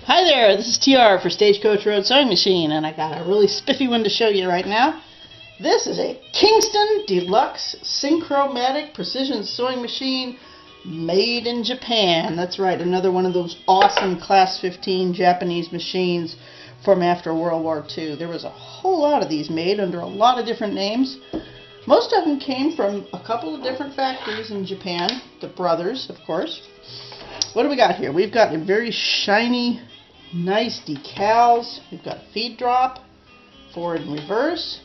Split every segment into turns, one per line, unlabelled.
Hi there, this is TR for Stagecoach Road Sewing Machine, and I got a really spiffy one to show you right now. This is a Kingston Deluxe Synchro-Matic precision sewing machine made in Japan. That's right, another one of those awesome Class 15 Japanese machines from after World War II. There was a whole lot of these made under a lot of different names. Most of them came from a couple of different factories in Japan, the brothers, of course. What do we got here? We've got a very shiny, nice decals. We've got feed drop, forward and reverse,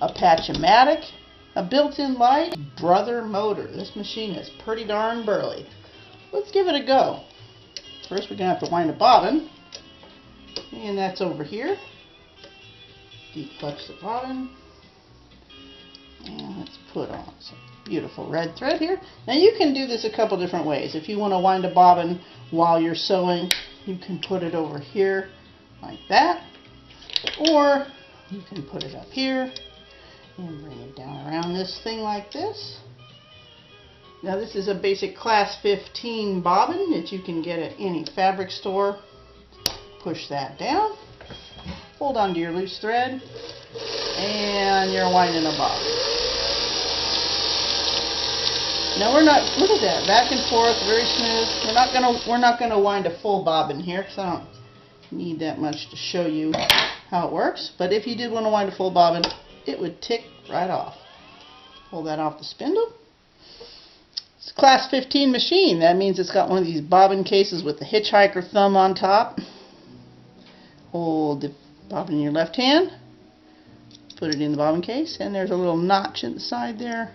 a patch-o-matic, a built-in light, brother motor. This machine is pretty darn burly. Let's give it a go. First we're going to have to wind a bobbin, and that's over here. Deep clutch the bobbin, and let's put on some beautiful red thread here. Now you can do this a couple different ways. If you want to wind a bobbin while you're sewing, you can put it over here like that, or you can put it up here and bring it down around this thing like this. Now this is a basic Class 15 bobbin that you can get at any fabric store. Push that down, hold onto your loose thread, and you're winding a bobbin. Now we're not, look at that, back and forth, very smooth. We're not gonna wind a full bobbin here because I don't need that much to show you how it works. But if you did want to wind a full bobbin, it would tick right off. Pull that off the spindle. It's a Class 15 machine. That means it's got one of these bobbin cases with the hitchhiker thumb on top. Hold the bobbin in your left hand, put it in the bobbin case, and there's a little notch in the side there.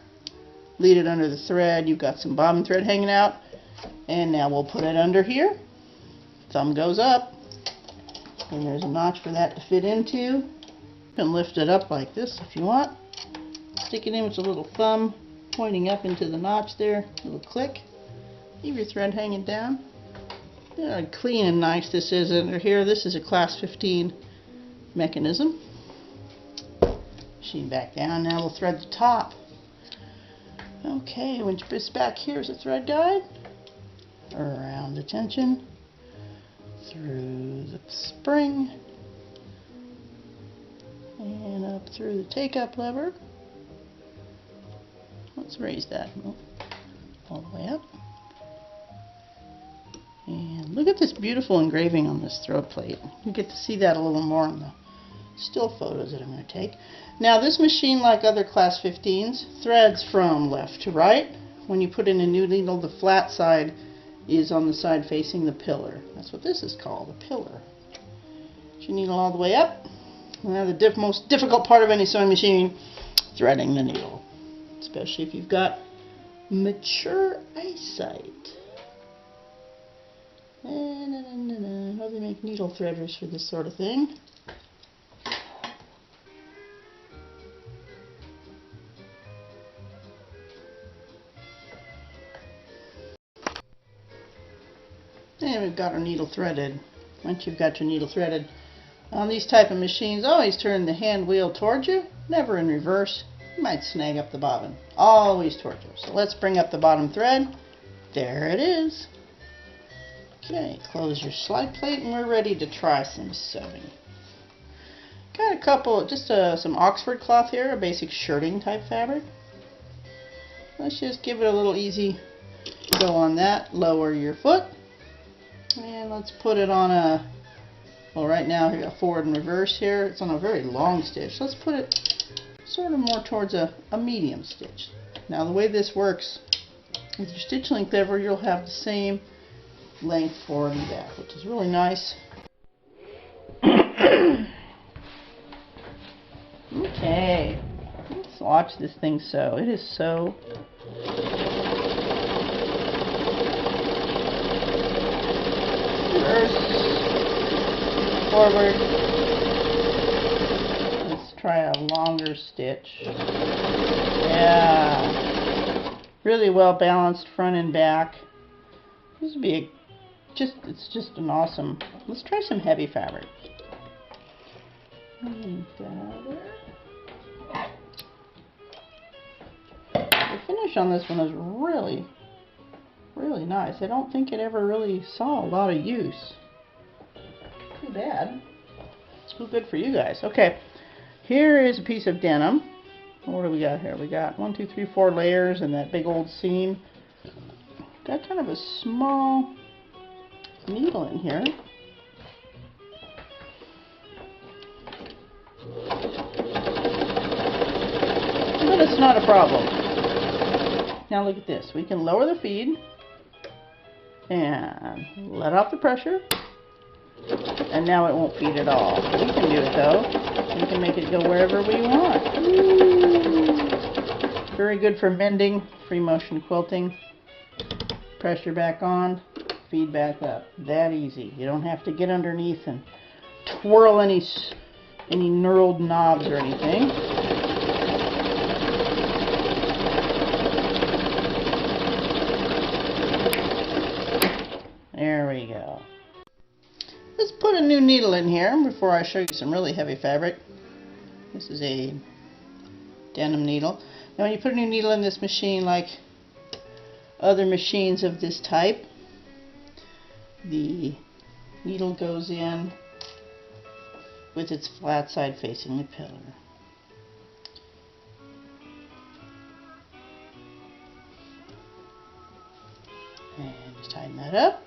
Lead it under the thread. You've got some bobbin thread hanging out. And now we'll put it under here. Thumb goes up. And there's a notch for that to fit into. You can lift it up like this if you want. Stick it in with a little thumb pointing up into the notch there. Little click. Leave your thread hanging down. Look how clean and nice this is under here. This is a Class 15 mechanism. Machine back down. Now we'll thread the top. Okay, when this back here is a thread guide, around the tension, through the spring, and up through the take-up lever. Let's raise that all the way up. And look at this beautiful engraving on this throat plate. You get to see that a little more in the still photos that I'm going to take. Now this machine, like other Class 15s, threads from left to right. When you put in a new needle, the flat side is on the side facing the pillar. That's what this is called, a pillar. Put your needle all the way up. Now the most difficult part of any sewing machine, threading the needle. Especially if you've got mature eyesight. How they make needle threaders for this sort of thing. And we've got our needle threaded. Once you've got your needle threaded, on these type of machines, always turn the hand wheel towards you, never in reverse. You might snag up the bobbin. Always towards you. So let's bring up the bottom thread. There it is. Okay, close your slide plate and we're ready to try some sewing. Got a couple, just some Oxford cloth here, a basic shirting type fabric. Let's just give it a little easy go on that. Lower your foot. And let's put it on a, well right now we got forward and reverse here. It's on a very long stitch. Let's put it sort of more towards a medium stitch. Now the way this works, with your stitch length lever, you'll have the same length forward and back, which is really nice. Okay, let's watch this thing sew. It is so forward. Let's try a longer stitch. Yeah, really well balanced front and back. This would be it's just an awesome. Let's try some heavy fabric. The finish on this one is really nice. I don't think it ever really saw a lot of use. too bad. It's too good for you guys. Okay, here is a piece of denim. What do we got here? We got 1, 2, 3, 4 layers and that big old seam. Got kind of a small needle in here. But it's not a problem. Now look at this. We can lower the feed and let off the pressure. And now it won't feed at all. We can do it though. We can make it go wherever we want. Ooh. Very good for mending, free motion quilting. Pressure back on, feed back up. That easy. You don't have to get underneath and twirl any knurled knobs or anything. There we go. Let's put a new needle in here before I show you some really heavy fabric. This is a denim needle. Now when you put a new needle in this machine, like other machines of this type, the needle goes in with its flat side facing the pillar. And just tighten that up.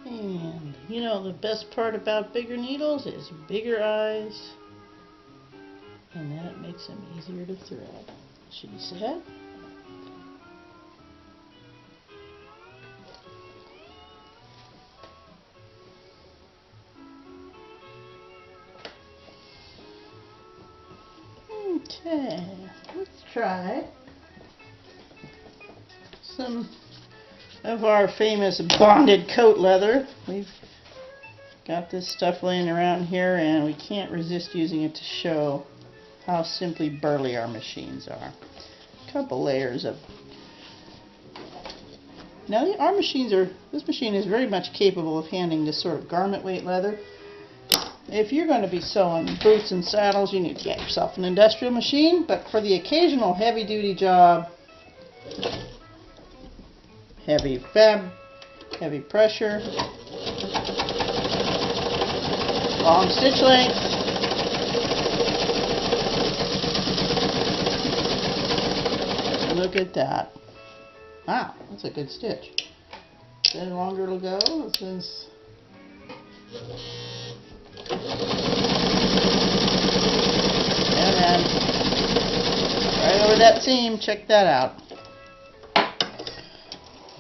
And you know, the best part about bigger needles is bigger eyes, and then it makes them easier to thread. She said. Okay, let's try some of our famous bonded coat leather. We've got this stuff laying around here and we can't resist using it to show how simply burly our machines are. A couple layers of... Now our machines are... This machine is very much capable of handling this sort of garment weight leather. If you're going to be sewing boots and saddles, you need to get yourself an industrial machine, but for the occasional heavy duty job, heavy pressure, long stitch length, look at that. Wow, that's a good stitch. Then longer it'll go. This is and then right over that seam, check that out.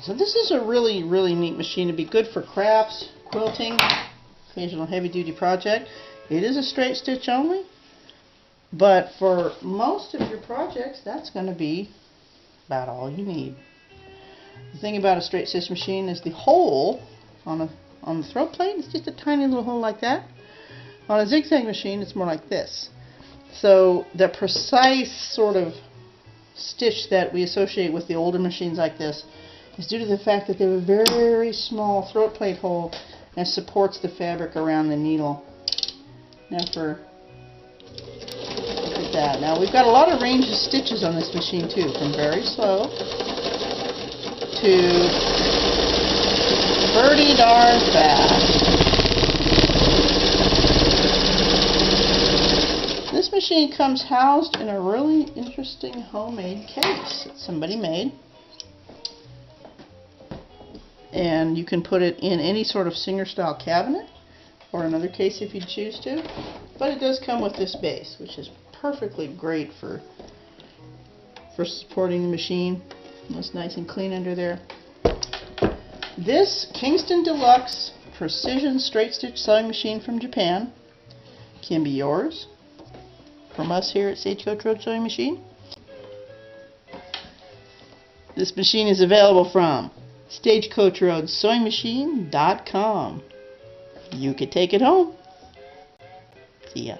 So this is a really, really neat machine. It'd be good for crafts, quilting, occasional heavy-duty project. It is a straight stitch only, but for most of your projects, that's going to be about all you need. The thing about a straight stitch machine is the hole on the throat plate is just a tiny little hole like that. On a zigzag machine, it's more like this. So the precise sort of stitch that we associate with the older machines like this is due to the fact that they have a very, very small throat plate hole and supports the fabric around the needle. Now look at that. Now we've got a lot of range of stitches on this machine too, from very slow to pretty darn fast. This machine comes housed in a really interesting homemade case that somebody made. And you can put it in any sort of Singer style cabinet or another case if you choose to. But it does come with this base, which is perfectly great for supporting the machine. It's nice and clean under there. This Kingston Deluxe Precision Straight Stitch Sewing Machine from Japan can be yours from us here at Stagecoach Road Sewing Machine. This machine is available from StagecoachRoadSewingMachine.com. You could take it home. See ya.